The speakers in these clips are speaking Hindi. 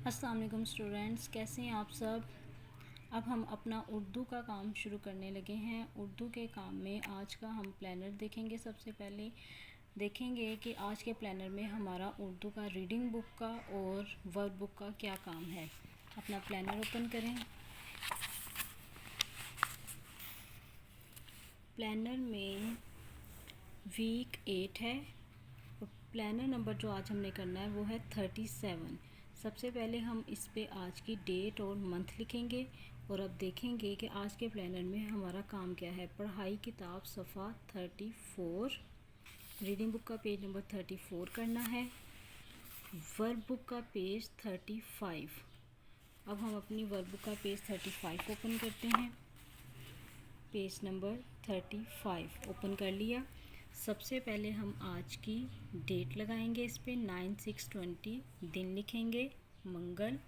अस्सलाम वालेकुम स्टूडेंट्स, कैसे हैं आप सब। अब हम अपना उर्दू का काम शुरू करने लगे हैं। उर्दू के काम में आज का हम प्लानर देखेंगे। सबसे पहले देखेंगे कि आज के प्लानर में हमारा उर्दू का रीडिंग बुक का और वर्क बुक का क्या काम है। अपना प्लानर ओपन करें। प्लानर में वीक 8 है। प्लानर नंबर जो आज हमने करना है वो है 37। सबसे पहले हम इस पे आज की डेट और मंथ लिखेंगे और अब देखेंगे कि आज के प्लानर में हमारा काम क्या है। पढ़ाई किताब सफ़ा 34, रीडिंग बुक का पेज नंबर 34 करना है। वर्क बुक का पेज 35। अब हम अपनी वर्क बुक का पेज 35 ओपन करते हैं। पेज नंबर 35 ओपन कर लिया। सबसे पहले हम आज की डेट लगाएंगे इस पे 9/6/20, दिन लिखेंगे मंगल।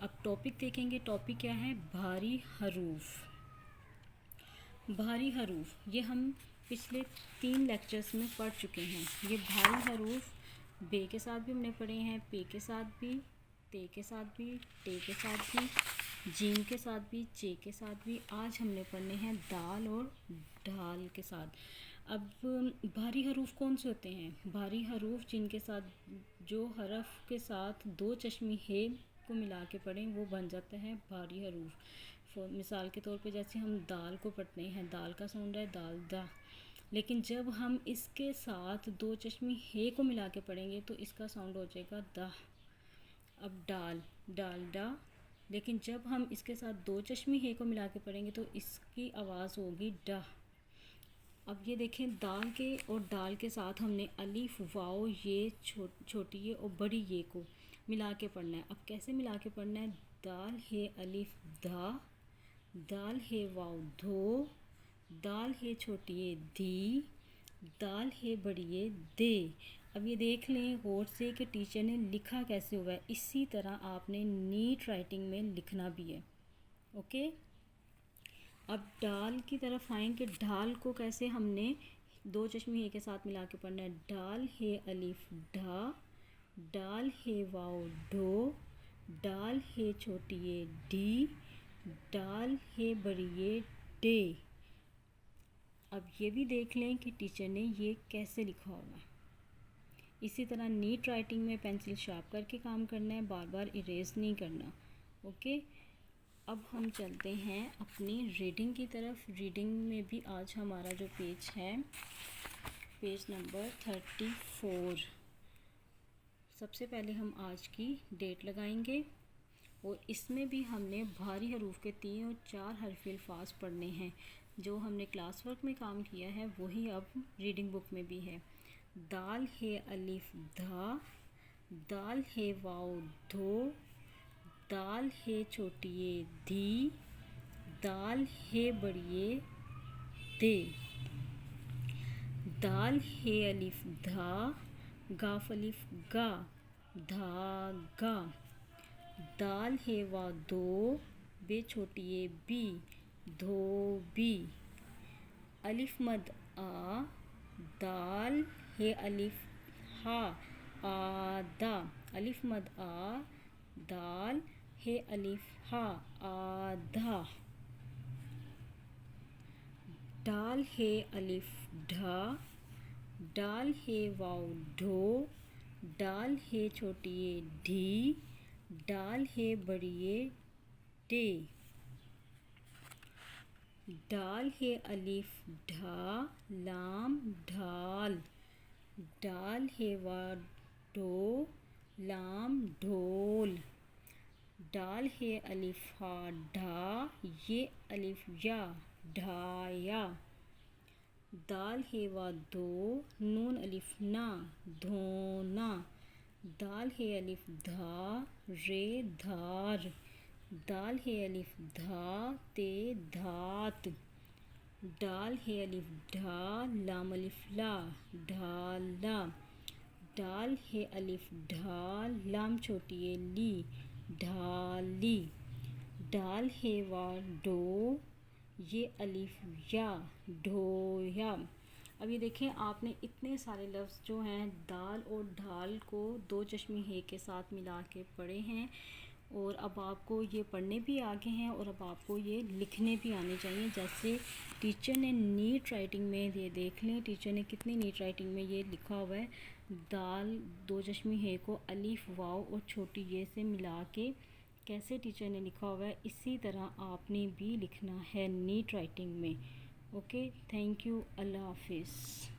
अब टॉपिक देखेंगे। टॉपिक क्या है? भारी हरूफ। भारी हरूफ ये हम पिछले 3 लेक्चर्स में पढ़ चुके हैं। ये भारी हरूफ बे के साथ भी हमने पढ़े हैं, पे के साथ भी, ते के साथ भी, टे के साथ भी, जीम के साथ भी, चे के साथ भी। आज हमने पढ़ने हैं दाल और ढाल के साथ। अब भारी हरूफ कौन से होते हैं? भारी हरूफ जिनके साथ जो हरफ के साथ 2 चश्मी हे को मिला के पढ़ें वो बन जाता है भारी हरूफ। मिसाल के तौर पे जैसे हम दाल को पढ़ते हैं, दाल का साउंड है दाल दा, लेकिन जब हम इसके साथ 2 चश्मी हे को मिला के पढ़ेंगे तो इसका साउंड हो जाएगा दा। अब डाल डाल डा, लेकिन जब हम इसके साथ 2 चश्मी हे को मिला के पढ़ेंगे तो इसकी आवाज़ होगी डा। अब ये देखें, दाल के और डाल के साथ हमने अलिफ वाओ ये छोटी ये और बड़ी ये को मिला के पढ़ना है। अब कैसे मिला के पढ़ना है? दाल हे अलिफ धा, दाल हे वाओ धो, दाल हे छोटी ये धी, दाल हे बड़ी ये दे। अब ये देख लें गौर से कि टीचर ने लिखा कैसे हुआ है। इसी तरह आपने नीट राइटिंग में लिखना भी है। ओके। अब डाल की तरफ आएँ कि ढाल को कैसे हमने 2 चश्मी हे के साथ मिला के पढ़ना है। डाल हे अलिफ ढा, डाल हे वाओ ढो, डाल हे छोटी ये डी, डाल हे बड़ी ये डे। अब ये भी देख लें कि टीचर ने ये कैसे लिखा होगा। इसी तरह नीट राइटिंग में पेंसिल शार्प करके काम करना है, बार बार इरेज नहीं करना। ओके। अब हम चलते हैं अपनी रीडिंग की तरफ। रीडिंग में भी आज हमारा जो पेज है पेज नंबर 34। सबसे पहले हम आज की डेट लगाएंगे और इसमें भी हमने भारी हरूफ के 3 और 4 हरफ अल्फाज पढ़ने हैं। जो हमने क्लास वर्क में काम किया है वही अब रीडिंग बुक में भी है। दाल हे अलिफ धा, दाल हे वाओ धो, दाल हे छोटी ये धी, दाल हे बड़ी ये दे, दाल हे अलिफ धा, गाफ अलिफ गा, धागा, दाल हे वा दो, बे छोटी ये बी, धोबी, अलिफ मद आ, दाल हे अलिफ हा, आदा, अलिफ मद आ, दाल हे अलिफ हा, आधा, डाल हे अलिफ ढा, डाल हे वाओ ढो, डाल हे छोटी ये ढी, डाल हे बड़ी ये डे, डाल हे अलिफ ढा, लाम ढाल, डाल हे वा डो, लाम ढोल, डाल हे अलिफ हा ढा, ये अलिफ या ढाया, दाल हे वा दो, नून अलिफ ना, धोना, दाल हे अलिफ धा, रे धार, दाल हे अलिफ धा, ते धात, डाल हे अलिफ ढा, लाम अलिफ ला, ढाला, डाल हे अलिफ ढा, लाम छोटी ये ली, ढाली, डाल हे वा डो, ये अलिफ या, ढोया। अब ये देखें, आपने इतने सारे लफ्ज़ जो हैं दाल और ढाल को 2 चश्मी हे के साथ मिला के पढ़े हैं। और अब आपको ये पढ़ने भी आ गए हैं और अब आपको ये लिखने भी आने चाहिए। जैसे टीचर ने नीट राइटिंग में, ये देख लें टीचर ने कितनी नीट राइटिंग में ये लिखा हुआ है, दाल दो चश्मी है को अलिफ वाव और छोटी ये से मिला के कैसे टीचर ने लिखा हुआ है, इसी तरह आपने भी लिखना है नीट राइटिंग में। ओके, थैंक यू, अल्लाह हाफिज़।